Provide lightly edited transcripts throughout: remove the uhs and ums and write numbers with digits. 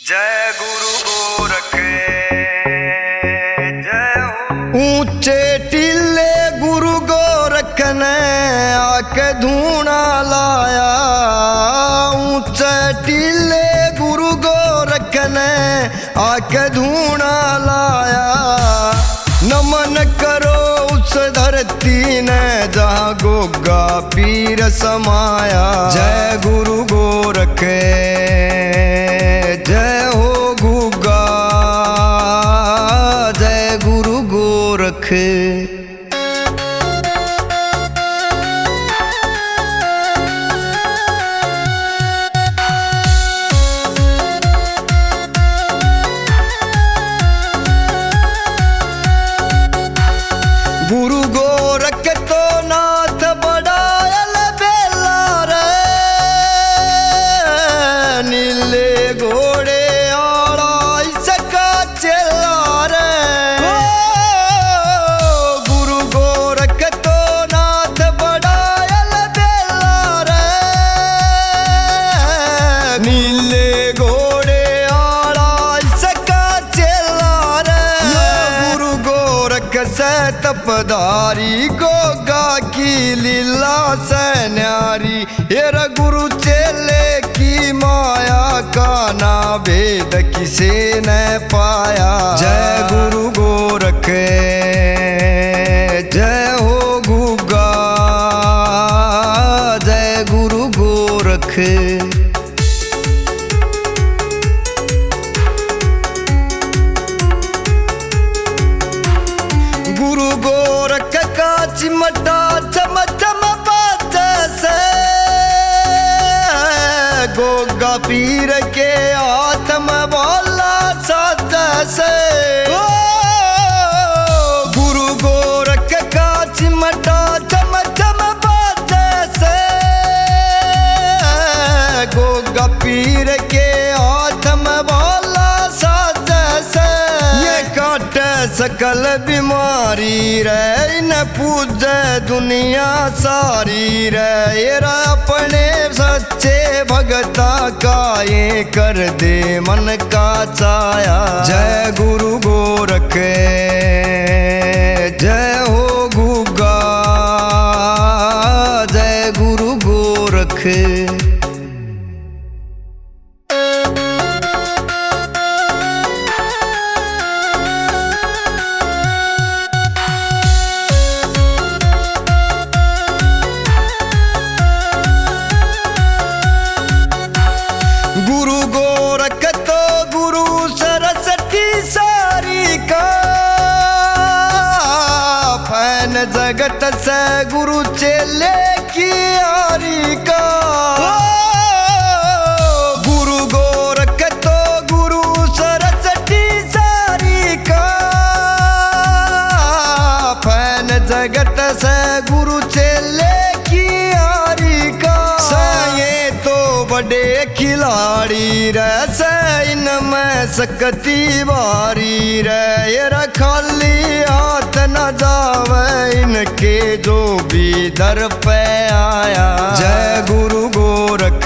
जय गुरु गोरख जय हो। ऊंचे टीले गुरु गोरख ने आके धूना लाया। ऊंचे टीले गुरु गोरख ने आके धूना लाया। नमन करो उस धरती ने जहाँ गोगा पीर समाया। जय गुरु गोरख जय हो गुगा, जय गुरु गोरख। गुरु गोरख तो नाथ बड़ायल बेला रे। नीले घोड़े आड़ा इसका चेला रे। गुरु गोरख तो नाथ बड़ायल बेला रे। नीले घोड़े आड़ा इसका चेला रे। गुरु गोरख से तपदारी गोगा की लीला से न्यारी। हेर गुरु चेले की माया का ना भेद किसे न पाया। जय गुरु गोरख जय हो गुगा, जय गुरु गोरख। गुरु गोरख का चिमटा चम चम बाजे से। गोगा पीर के हाथ में बोला साजे से। गुरु गोरख का चिमटा चम चम बाजे से। गोगा पीर के हाथ में बोला साजे से। ये काटे सकल बीमारी रे, न पूजे दुनिया सारी रे। येरा अपने सच्चे भगता का ये कर दे मन का चाया। जय गुरु गोरख जय हो गुगा, जय गुरु गोरख। गुरु गोरख तो गुरु सरस्वती सारी का। फैन जगत से गुरु चेले की यारी का। गुरु गोरख तो गुरु सरस्वती सारी का। फैन जगत से गुरु चेले की यारी का। ये तो बड़े खिलाड़ी रे, इनमें सकती बारी रे। ये खाली हाथ न जावे इनके जो भी दर पे आया। जय गुरु गोरख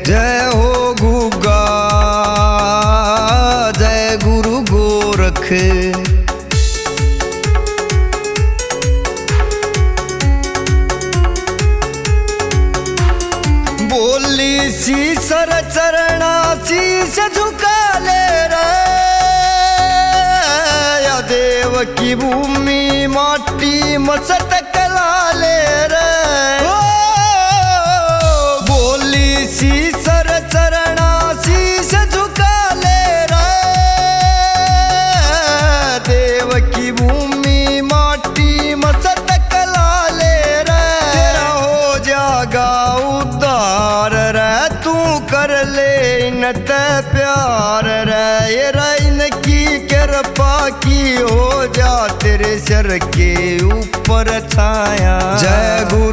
जय हो गुगा, जय गुरु गोरख। बोली सी सर चरणा शीश झुका ले रे। या देव की भूमि माटी मस्तक ला ले रे। बोली सी सर चरणा शीश झुका ले रे। देव की भूमि माटी मस्तक ला ले रे। तेरा हो जागा उद्धार रे, तू कर ले इनत प्यार रे। ये इनकी कृपा की हो जा तेरे सर के ऊपर छाया। जय गुरु